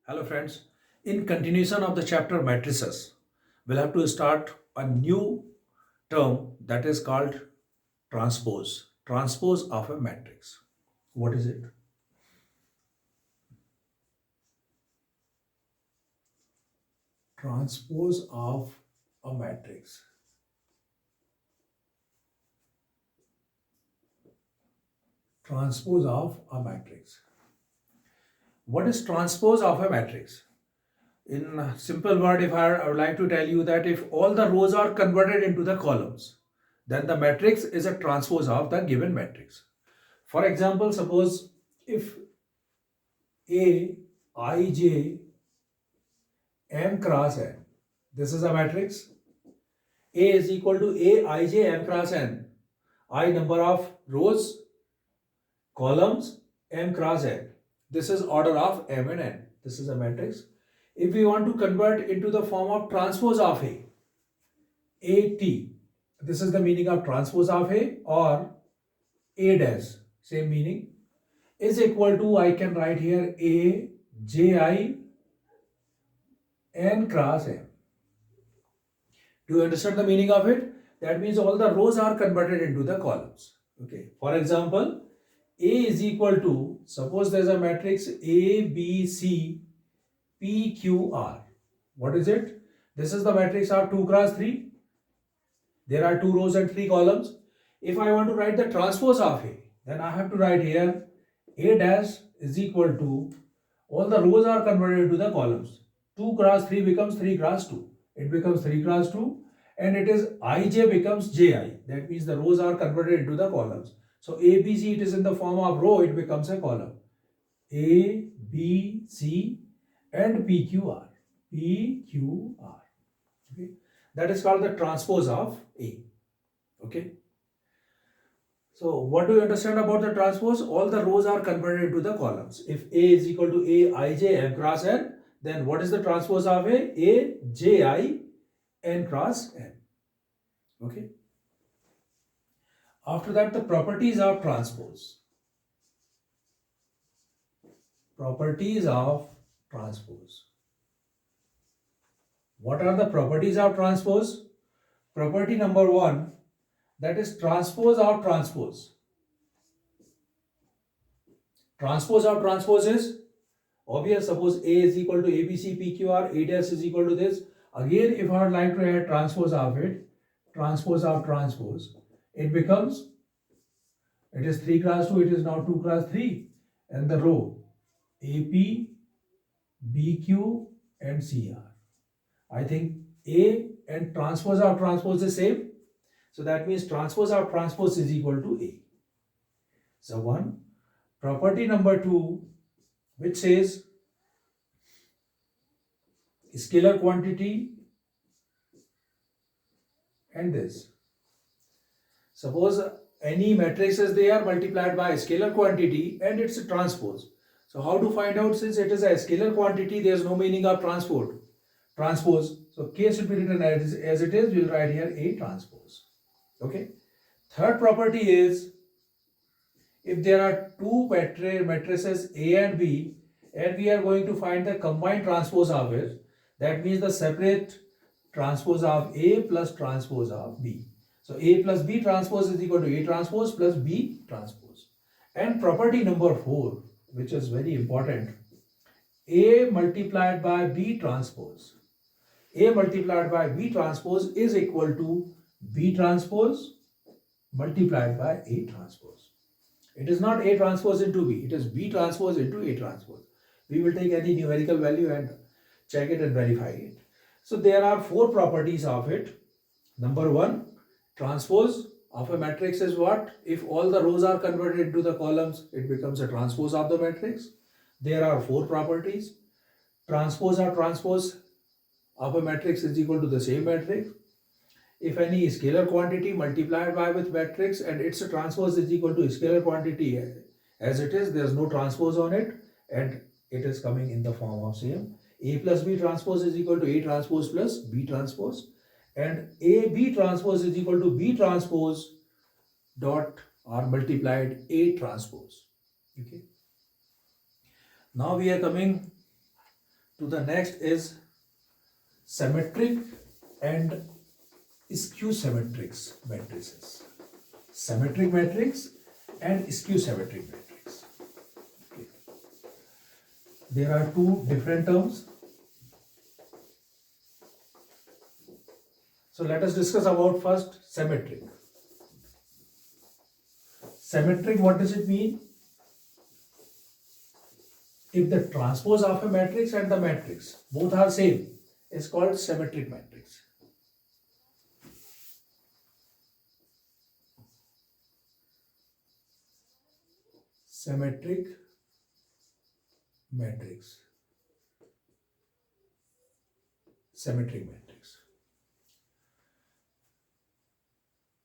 Hello friends. In continuation of the chapter matrices, we'll have to start a new term that is called transpose. Transpose of a matrix. What is it? Transpose of a matrix. Transpose of a matrix. What is transpose of a matrix? In a simple word, if I would like to tell you that if all the rows are converted into the columns, then the matrix is a transpose of the given matrix. For example, suppose if A, I, J, M cross N, this is a matrix. A is equal to A, I, J, M cross N. I number of rows, columns, M cross N. This is order of M and N. This is a matrix. If we want to convert into the form of transpose of A, AT, this is the meaning of transpose of A, or A dash, same meaning, is equal to, I can write here A, J, I, N cross M. Do you understand the meaning of it? That means all the rows are converted into the columns. Okay. For example, A is equal to, suppose there is a matrix A, B, C, P, Q, R. What is it? This is the matrix of 2 cross 3. There are 2 rows and 3 columns. If I want to write the transpose of A, then I have to write here A dash is equal to, all the rows are converted into the columns. 2 cross 3 becomes 3 cross 2. It becomes 3 cross 2, and it is Ij becomes Ji. That means the rows are converted into the columns. So A, B, C, it is in the form of row, it becomes a column. A, B, C and P, Q, R. P, Q, R. Okay. That is called the transpose of A. Okay. So what do you understand about the transpose? All the rows are converted into the columns. If A is equal to A, I, J, M cross N, then what is the transpose of A? A, J, I, N cross N. Okay. After that, the properties of transpose. Properties of transpose. What are the properties of transpose? Property number 1, that is transpose of transpose. Transpose of transpose is obvious. Suppose A is equal to ABC PQR, A dash is equal to this. Again, if I would like to add transpose of it, transpose of transpose, it becomes, it is 3 cross 2, it is now 2 cross 3, and the row AP, BQ and CR. I think A and transpose of transpose is same. So that means transpose of transpose is equal to A. So 1. Property number 2, which says scalar quantity and this. Suppose any matrix is there multiplied by a scalar quantity and it's a transpose. So how to find out, since it is a scalar quantity, there is no meaning of transpose. So K should be written as it is. We'll write here A transpose. Okay. Third property is, if there are two matrices A and B, and we are going to find the combined transpose of it, that means the separate transpose of A plus transpose of B. So A plus B transpose is equal to A transpose plus B transpose. And property number 4, which is very important, A multiplied by B transpose. A multiplied by B transpose is equal to B transpose multiplied by A transpose. It is not A transpose into B, it is B transpose into A transpose. We will take any numerical value and check it and verify it. So there are 4 properties of it. Number 1, transpose of a matrix is what? If all the rows are converted into the columns, it becomes a transpose of the matrix. There are 4 properties. Transpose or transpose of a matrix is equal to the same matrix. If any scalar quantity multiplied by with matrix and its transpose is equal to scalar quantity as it is, there is no transpose on it, and it is coming in the form of same. A plus B transpose is equal to A transpose plus B transpose, and A B transpose is equal to B transpose dot or multiplied A transpose. Okay. Now we are coming to the next is symmetric and skew symmetric matrices. Symmetric matrix and skew symmetric matrix. Okay. There are two different terms. So let us discuss about first symmetric. Symmetric, what does it mean? If the transpose of a matrix and the matrix both are same, is called symmetric matrix. Symmetric matrix. Symmetric matrix.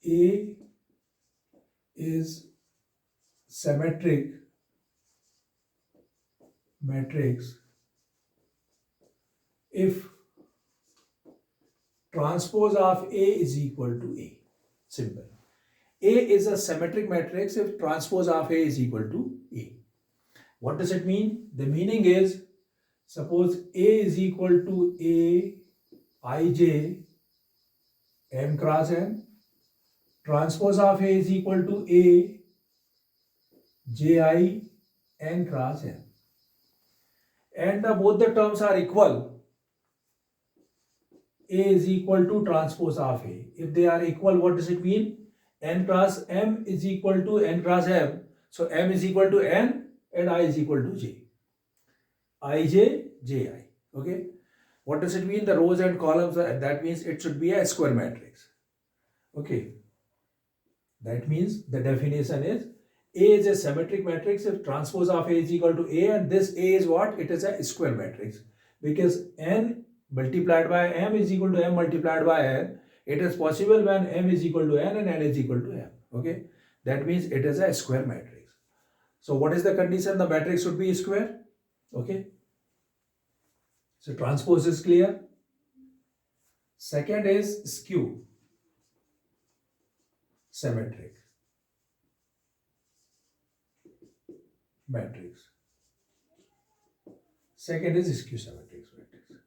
A is symmetric matrix if transpose of A is equal to A. Simple. A is a symmetric matrix if transpose of A is equal to A. What does it mean? The meaning is, suppose A is equal to A ij m cross n, transpose of A is equal to A ji n cross n, and both the terms are equal. A is equal to transpose of A. If they are equal, what does it mean? N cross M is equal to N cross M. So M is equal to N and I is equal to J. Ij, Ji. Okay. What does it mean? The rows and columns, that means it should be a square matrix. Okay. That means the definition is A is a symmetric matrix if transpose of A is equal to A, and this A is what? It is a square matrix. Because N multiplied by M is equal to M multiplied by N. It is possible when M is equal to N and N is equal to M. Okay. That means it is a square matrix. So what is the condition? The matrix should be square. Okay. So transpose is clear. Second is skew symmetric matrix. Second is skew symmetric matrix.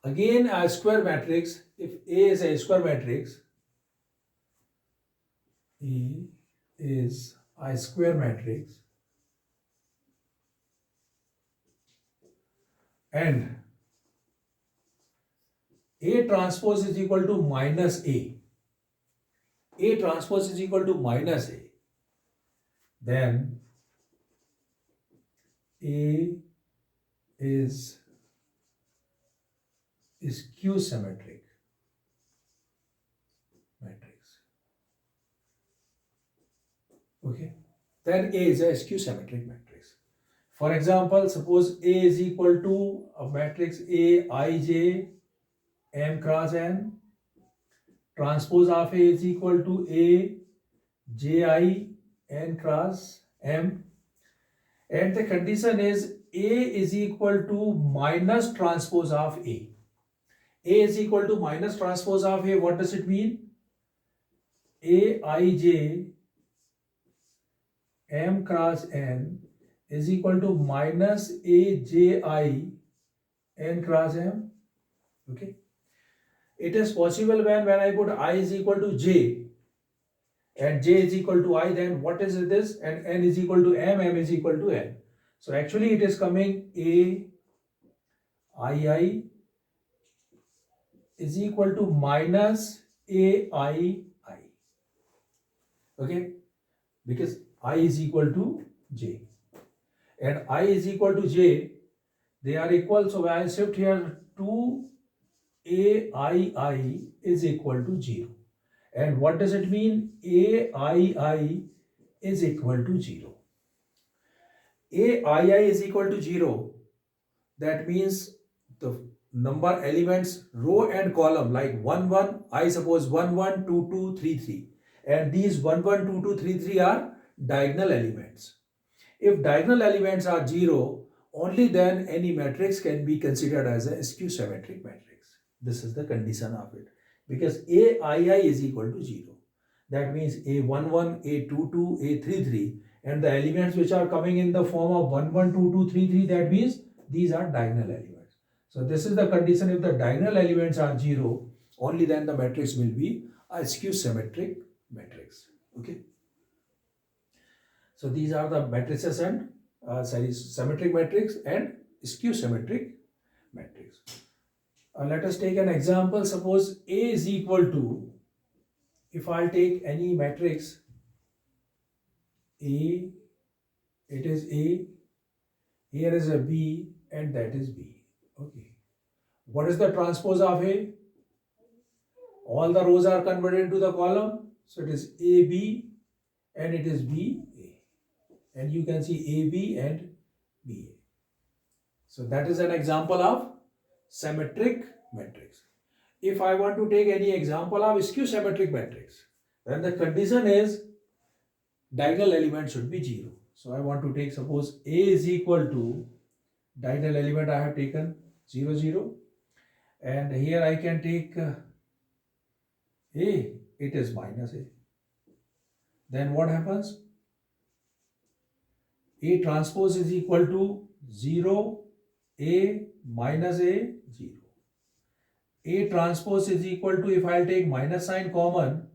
Again, a square matrix, if A is a square matrix, A is a square matrix, and A transpose is equal to minus A. A transpose is equal to minus A. Then A is skew symmetric matrix. Okay. Then A is a skew symmetric matrix. For example, suppose A is equal to a matrix A ij m cross n. Transpose of A is equal to A ji n cross m. And the condition is A is equal to minus transpose of A. A is equal to minus transpose of A. What does it mean? A ij m cross n is equal to minus A ji n cross m. Okay. It is possible when I put I is equal to j and j is equal to I, then what is this? And n is equal to m, m is equal to n. So actually it is coming A I is equal to minus A I. Okay, because I is equal to j and I is equal to j, they are equal. So when I shift here, 2 ai is equal to 0. And what does it mean? ai is equal to 0. ai is equal to 0. That means the number elements, row and column, like 1 1, I suppose 1 1 2 2 3 3, and these 1 1 2 2 3 3 are diagonal elements. If diagonal elements are 0, only then any matrix can be considered as a skew symmetric matrix. This is the condition of it, because ai is equal to 0. That means a11, a22, a33, and the elements which are coming in the form of 1 1 2 2 3 3, that means these are diagonal elements. So this is the condition. If the diagonal elements are 0, only then the matrix will be a skew symmetric matrix. Okay. So these are the matrices and symmetric matrix and skew symmetric matrix. Let us take an example. Suppose A is equal to, if I'll take any matrix A, it is A, here is a B, and that is B. Okay. What is the transpose of A? All the rows are converted into the column. So it is AB and it is BA. And you can see AB and BA. So that is an example of symmetric matrix. If I want to take any example of skew symmetric matrix, then the condition is diagonal element should be 0. So I want to take, suppose A is equal to, diagonal element I have taken 0, 0. And here I can take A, it is minus A. Then what happens? A transpose is equal to 0, A minus A, 0. A transpose is equal to, if I'll take minus sign common,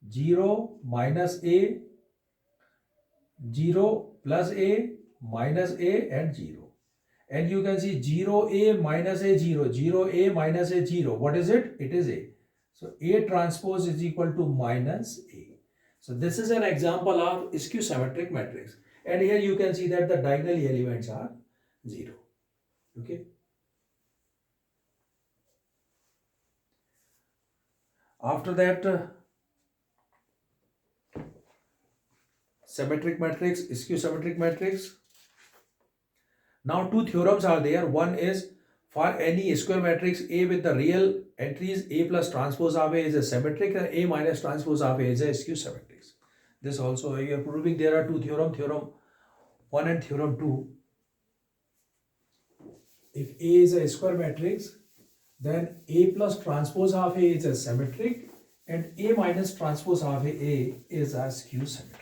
0 minus A, 0 plus A, minus A and 0. And you can see 0A minus A, 0, 0A minus A, 0. What is it? It is A. So A transpose is equal to minus A. So this is an example of skew symmetric matrix. And here you can see that the diagonal elements are 0. Okay. After that, symmetric matrix, skew symmetric matrix. Now two theorems are there. One is, for any square matrix A with the real entries A plus transpose of A is a symmetric, and A minus transpose of A is a skew symmetric. This also you are proving. There are two theorems, theorem 1 and theorem 2. If A is a square matrix, then A plus transpose of A is a symmetric, and A minus transpose of A is a skew symmetric.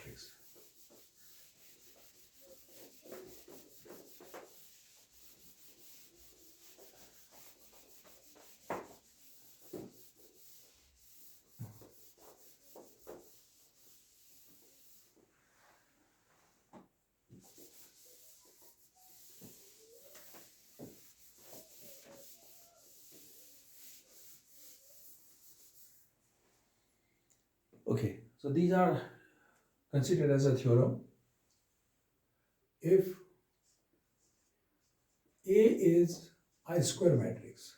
Okay, so these are considered as a theorem. If A is a square matrix,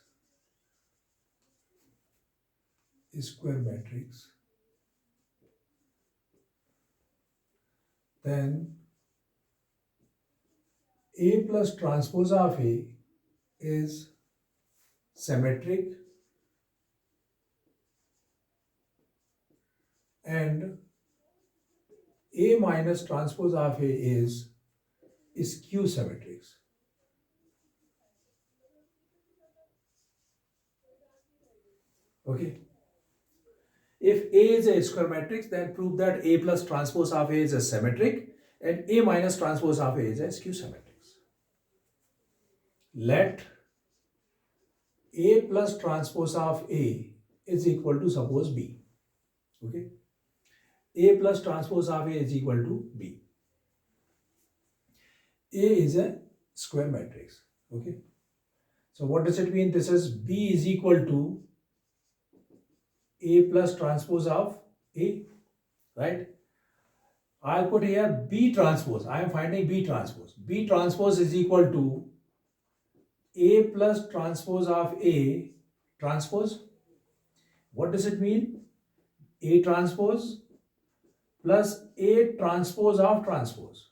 then A plus transpose of A is symmetric, and A minus transpose of A is skew symmetric. Okay. If A is a square matrix, then prove that A plus transpose of A is a symmetric and A minus transpose of A is a skew symmetric. Let A plus transpose of A is equal to, suppose, B. Okay. A plus transpose of A is equal to B. A is a square matrix. Okay. So what does it mean? This is B is equal to A plus transpose of A, right? I'll put here B transpose. I am finding B transpose. B transpose is equal to A plus transpose of A transpose. What does it mean? A transpose plus A transpose of transpose.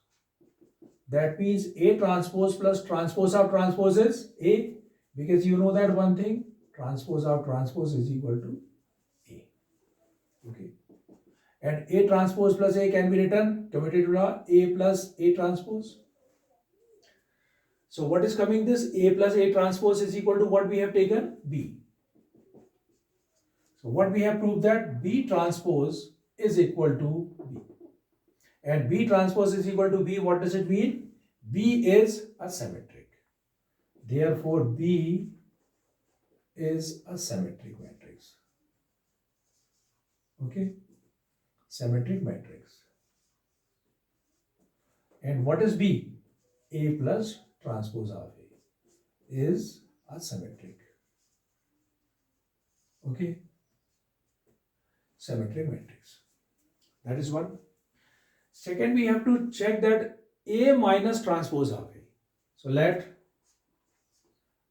That means A transpose plus transpose of transpose is A, because you know that one thing, transpose of transpose is equal to A. Okay. And A transpose plus A can be written commutative law, A plus A transpose. So what is coming this? A plus A transpose is equal to what we have taken? B. So what we have proved, that B transpose is equal to B. And B transpose is equal to B. What does it mean? B is a symmetric. Therefore B is a symmetric matrix. Okay, symmetric matrix. And what is B? A plus transpose of A is a symmetric. Okay, symmetric matrix. That is one. Second, we have to check that A minus transpose of A. So let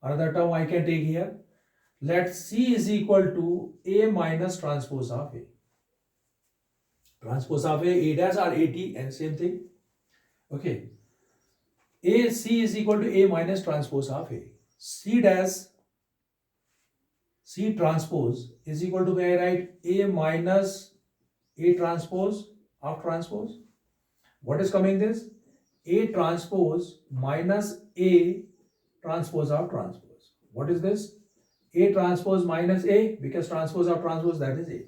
another term I can take here. Let C is equal to A minus transpose of A. Transpose of A dash or AT, and same thing. Okay. C is equal to A minus transpose of A. C dash C transpose is equal to, may I write A minus A transpose of transpose. What is coming this? A transpose minus A transpose of transpose. What is this? A transpose minus A, because transpose of transpose, that is A.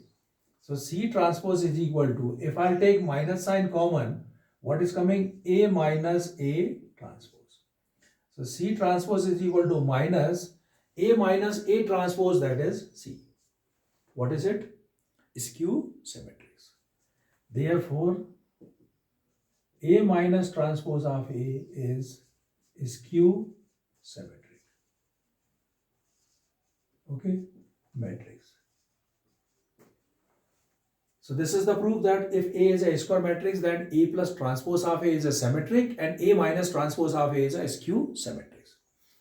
So C transpose is equal to, if I take minus sign common, what is coming? A minus A transpose. So C transpose is equal to minus A transpose, that is C. What is it? Skew symmetries. Therefore, A minus transpose of A is skew symmetric. Okay, matrix. So this is the proof that if A is a square matrix, then A plus transpose of A is a symmetric and A minus transpose of A is a skew symmetric.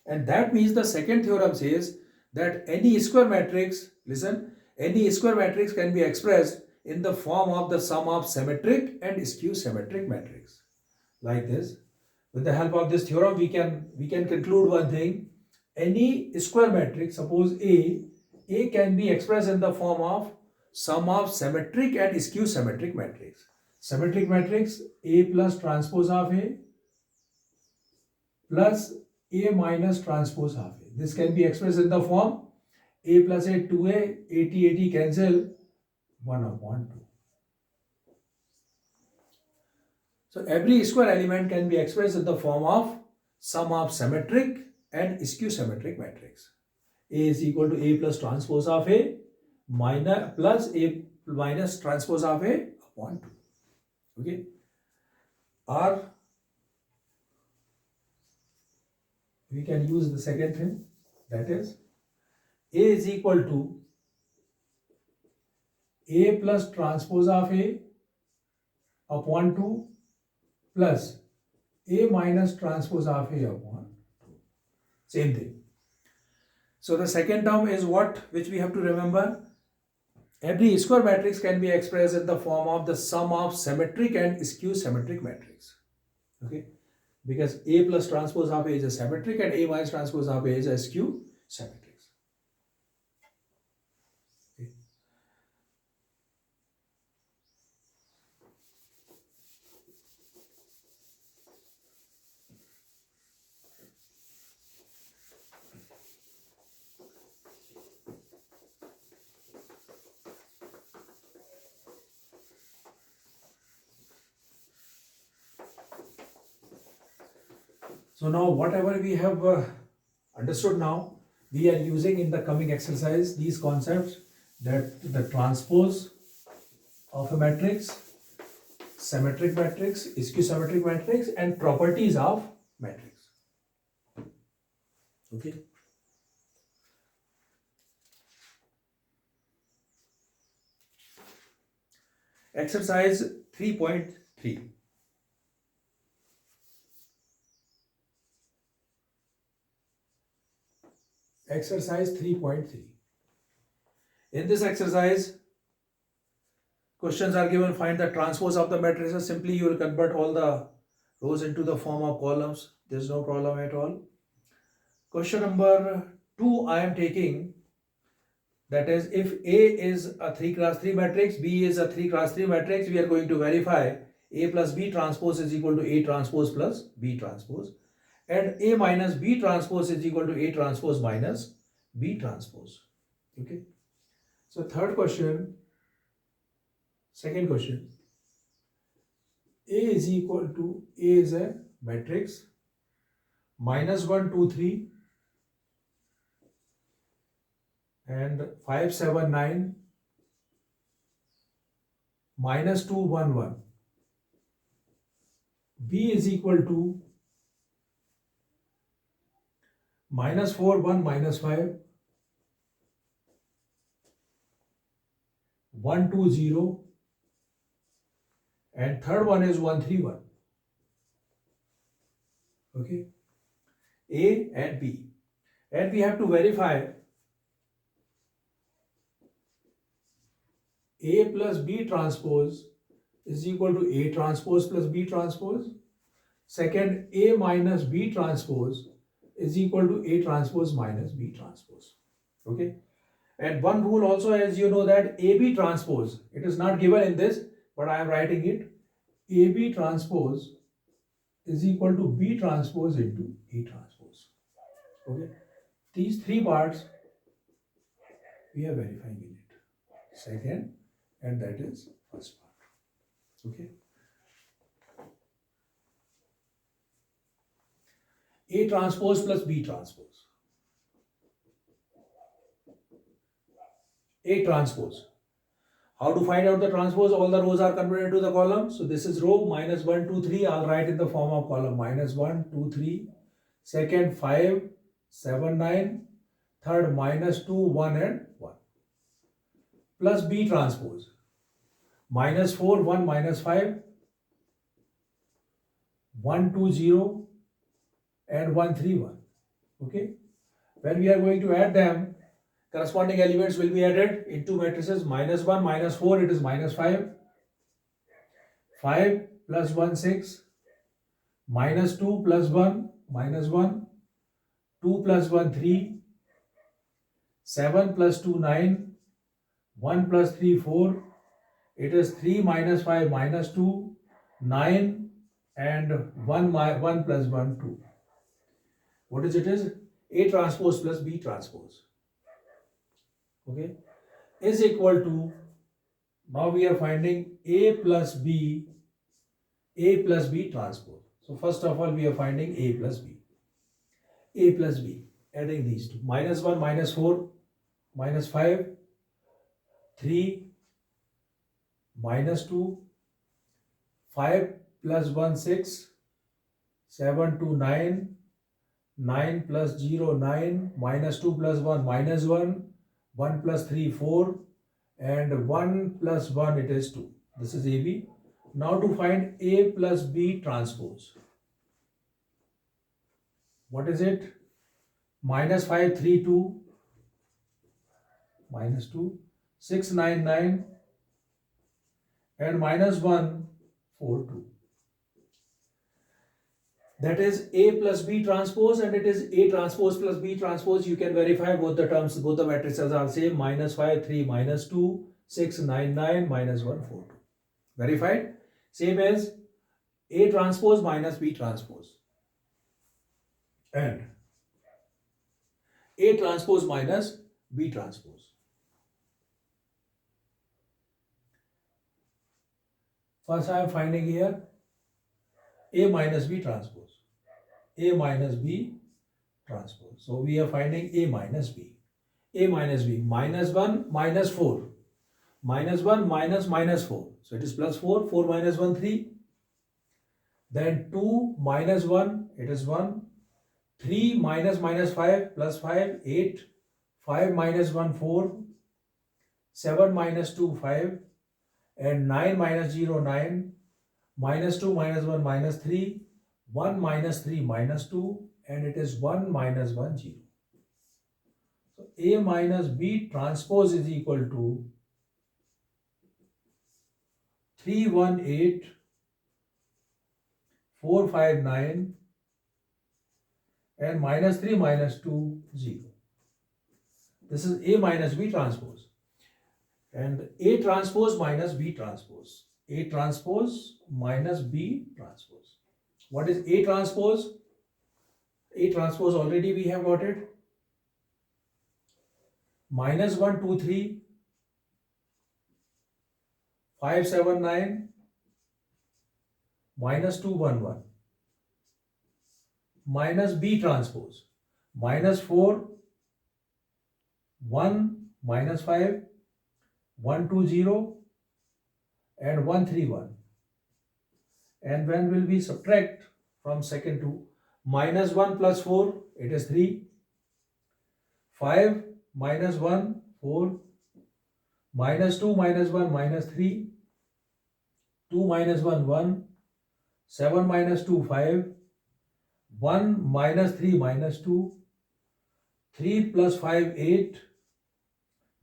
And that means the second theorem says that any square matrix, listen, any square matrix can be expressed in the form of the sum of symmetric and skew symmetric matrix. Like this. With the help of this theorem, we can conclude one thing. Any square matrix, suppose A can be expressed in the form of sum of symmetric and skew symmetric matrix. Symmetric matrix A plus transpose of A plus A minus transpose of A. This can be expressed in the form A plus A 2A, 80 cancel 1 upon 2. So every square element can be expressed in the form of sum of symmetric and skew symmetric matrix. A is equal to A plus transpose of A minus plus A minus transpose of A upon 2. Okay. Or we can use the second thing, that is A is equal to A plus transpose of A upon 2 plus A minus transpose of A upon 2. Same thing. So the second term is what, which we have to remember. Every square matrix can be expressed in the form of the sum of symmetric and skew symmetric matrix. Okay. Because A plus transpose of A is a symmetric and A minus transpose of A is a skew symmetric. Okay. So now whatever we have understood now, we are using in the coming exercise these concepts, that the transpose of a matrix, symmetric matrix, skew symmetric matrix, and properties of matrix. Okay. Exercise 3.3. Exercise 3.3. In this exercise, questions are given, find the transpose of the matrices. Simply you will convert all the rows into the form of columns. There is no problem at all. Question number 2 I am taking, that is, if A is a 3 cross 3 matrix, B is a 3 cross 3 matrix, we are going to verify A plus B transpose is equal to A transpose plus B transpose, and A minus B transpose is equal to A transpose minus B transpose. Okay. So third question, second question, A is equal to, A is a matrix minus 1, 2, 3, and 579 minus 211. B is equal to minus 4 1 minus 5 1 2 0, and third one is 1 3 1. Okay, A and B, and we have to verify A plus B transpose is equal to A transpose plus B transpose. Second, A minus B transpose is equal to A transpose minus B transpose. Okay, and one rule also, as you know, that AB transpose, it is not given in this, but I am writing it. AB transpose is equal to B transpose into A transpose. Okay, these three parts we are verifying in it. Second, and that is first part. Okay, A transpose plus B transpose. A transpose. How to find out the transpose? All the rows are converted to the column. So this is row minus 1, 2, 3. I'll write in the form of column minus 1, 2, 3. Second 5, 7, 9. Third minus 2, 1 and 1. Plus B transpose. Minus 4, 1 minus 5. 1, 2, 0 and 1, 3, 1. Okay. When we are going to add them, corresponding elements will be added in two matrices. Minus 1, minus 4, it is minus 5. 5 plus 1, 6. Minus 2 plus 1, minus 1. 2 plus 1, 3. 7 plus 2, 9. 1 plus 3, 4. It is 3 minus 5 minus 2. 9 and 1 plus 1, 2. What is it is? A transpose plus B transpose. Okay, is equal to, now we are finding A plus B transpose. So first of all we are finding A plus B, adding these two. Minus 1 minus 4 minus 5, 3 minus 2, 5 plus 1 6, 7 2 9, 9 plus 0 9, minus 2 plus 1 minus 1, 1 plus 3 4, and 1 plus 1 it is 2. This is AB. Now to find A plus B transpose. What is it? Minus 5 3 2, minus 2, 6 9 9, and minus 1 4 2. That is A plus B transpose, and it is A transpose plus B transpose. You can verify both the terms, both the matrices are same. Minus 5 3 minus 2, 6 9 9, minus 1 4 2. Verified? Same as A transpose minus B transpose, and A transpose minus B transpose. First I am finding here A minus B transpose. A minus B transpose. So we are finding A minus B. A minus B. Minus 1 minus 4. Minus 1 minus minus 4. So it is plus 4. 4 minus 1 3. Then 2 minus 1, it is 1. 3 minus minus 5 plus 5, 8. 5 minus 1 4. 7 minus 2 5. And 9 minus 0 9. Minus 2 minus 1 minus 3. 1 minus 3 minus 2, and it is 1 minus 1 0. So A minus B transpose is equal to 3 1 8 4 5 9 and minus 3 minus 2 0. This is A minus B transpose, and A transpose minus B transpose. A transpose minus B transpose. What is A transpose? A transpose already we have got it. Minus 1 2 3, 5 7 9, minus 2 1 1. Minus B transpose. Minus 4 1 minus 5, 1 2 0 and 1 3 1. And when will we subtract from second to minus 1 plus 4, it is 3. 5 minus 1, 4. Minus 2 minus 1, minus 3. 2 minus 1, 1. 7 minus 2, 5. 1 minus 3, minus 2. 3 plus 5, 8.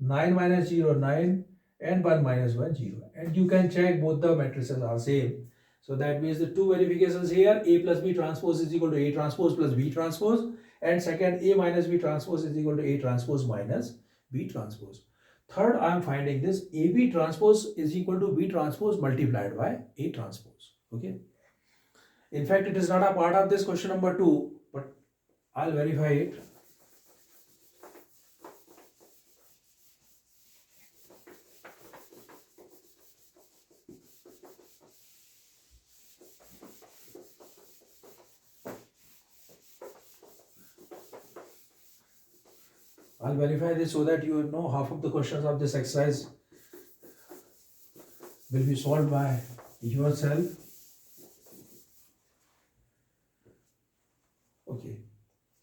9 minus 0, 9. And 1 minus 1, 0. And you can check both the matrices are same. So that means the two verifications here, A plus B transpose is equal to A transpose plus B transpose. And second, A minus B transpose is equal to A transpose minus B transpose. Third, I am finding this AB transpose is equal to B transpose multiplied by A transpose. Okay. In fact, it is not a part of this question number 2, but I'll verify it. I'll verify this so that you know half of the questions of this exercise will be solved by yourself. Okay,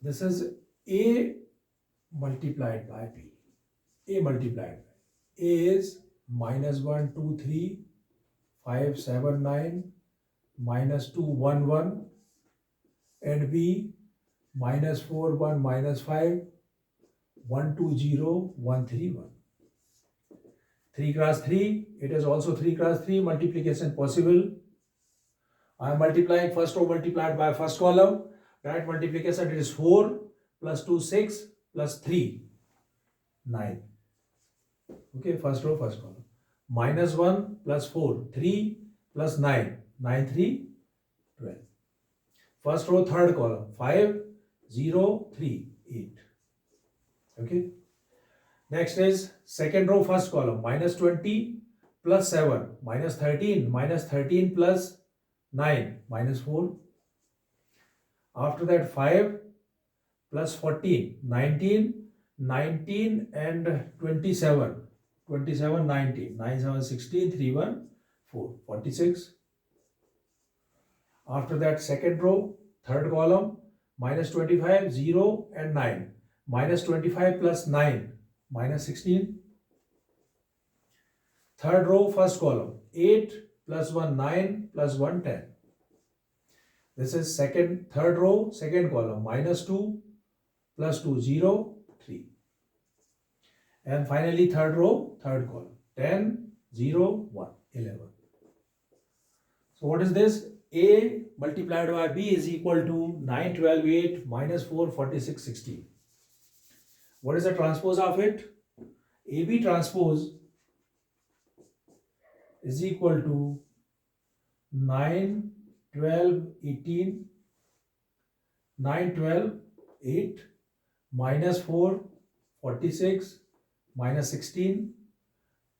this is A multiplied by B. A multiplied by A is minus 1, 2, 3, 5, 7, 9, minus 2, 1, 1, and B minus 4, 1, minus 5, 1, 2, 0, 1, 3, 1. 3 cross 3, it is also 3 cross 3, multiplication possible. I am multiplying first row multiplied by first column. Right multiplication, it is 4 plus 2, 6 plus 3, 9. Okay, first row, first column. Minus 1 plus 4, 3 plus 9, 9, 3, 12. First row, third column, 5, 0, 3, 8. Okay. Next is second row, first column, minus 20 plus 7, minus 13, minus 13 plus 9, minus 4. After that, 5 plus 14, 19, 19 and 27, 27, 19, 9, 7, 16, 3, 1, 4, 46. After that, second row, third column, minus 25, 0 and 9, minus 25 plus 9, minus 16. Third row, first column, 8 plus 1, 9 plus 1, 10. This is third row, second column, minus 2 plus 2, 0, 3. And finally, third row, third column, 10, 0, 1, 11. So what is this? A multiplied by B is equal to 9, 12, 8, minus 4, 46, 16. What is the transpose of it? AB transpose is equal to 9, 12, 18, 9, 12, 8, minus 4, 46, minus 16,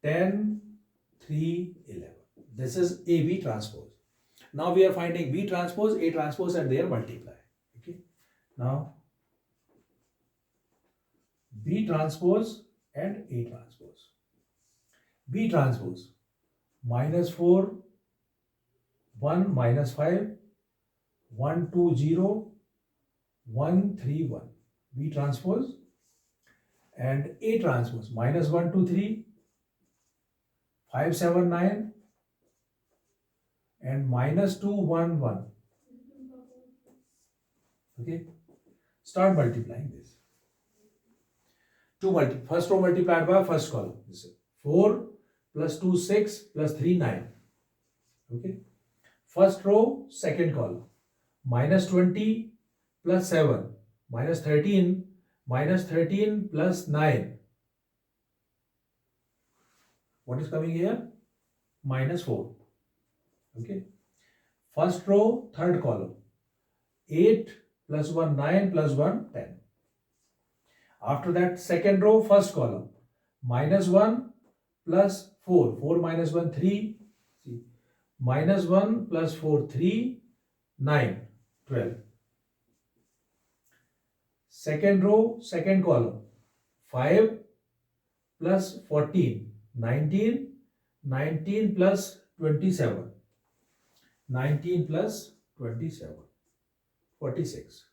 10, 3, 11. This is AB transpose. Now we are finding B transpose, A transpose and their multiply. Okay. Now B transpose and A transpose. B transpose, minus 4, 1, minus 5, 1, 2, 0, 1, 3, 1. B transpose. And A transpose, minus 1, 2, 3, 5, 7, 9 and minus 2, 1, 1. Okay. Start multiplying this. First row multiplied by first column. This is 4 plus 2, 6 plus 3, 9. Okay. First row, second column. Minus 20 plus 7, minus 13, minus 13 plus 9. What is coming here? Minus 4. Okay. First row, third column. 8 plus 1, 9 plus 1, 10. After that, second row, first column. Minus 1 plus 4. 4 minus 1, 3. See. Minus 1 plus 4, 3. 9, 12. Second row, second column. 5 plus 14, 19, 19 plus 27, 19 plus 27, 46.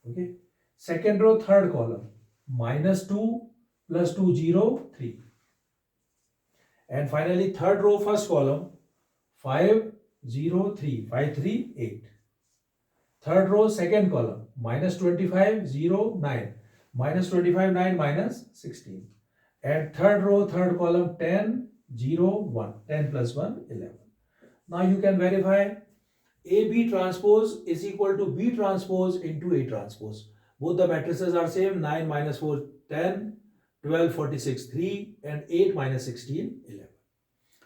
Okay. Second row, third column, minus 2 plus 2, 0, 3. And finally, third row, first column, 5, 0, 3, 5, 3, 8. Third row, second column, minus 25, 0, 9. Minus 25, 9, minus 16. And third row, third column, 10, 0, 1. 10 plus 1, 11. Now you can verify AB transpose is equal to B transpose into A transpose. Both the matrices are same, 9 minus 4, 10, 12, 46, 3, and 8 minus 16, 11.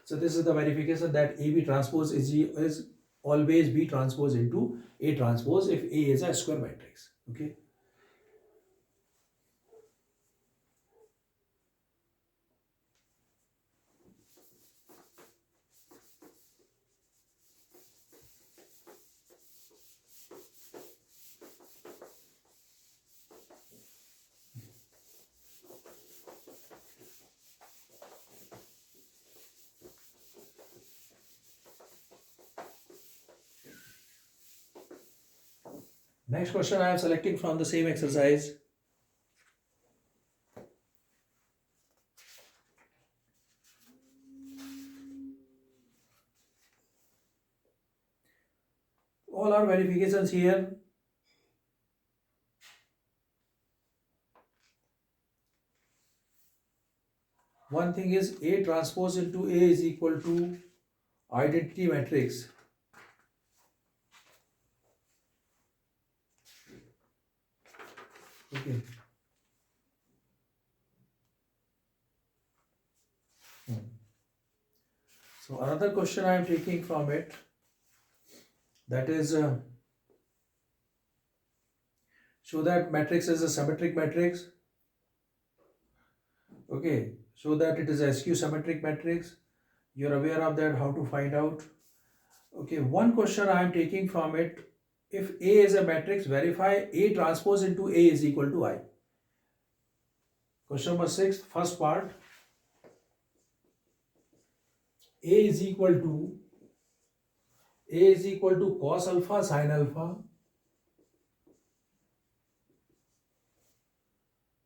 So this is the verification that AB transpose is always B transpose into A transpose if A is a square matrix. Okay. Next question I am selecting from the same exercise. All our verifications here. One thing is A transpose into A is equal to identity matrix. Okay. So another question I am taking from it, that is show that matrix is a symmetric matrix. Okay, show that it is a skew symmetric matrix. You're aware of that, how to find out. Okay, one question I am taking from it, if A is a matrix, verify A transpose into A is equal to I. Question number 6, first part. A is equal to cos alpha sin alpha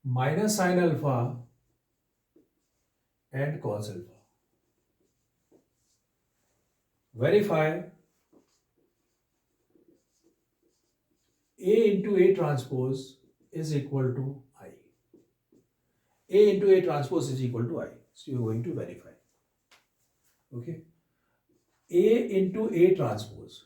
minus sin alpha and cos alpha. Verify A into A transpose is equal to I. A into A transpose is equal to I. So you are going to verify. Okay. A into A transpose.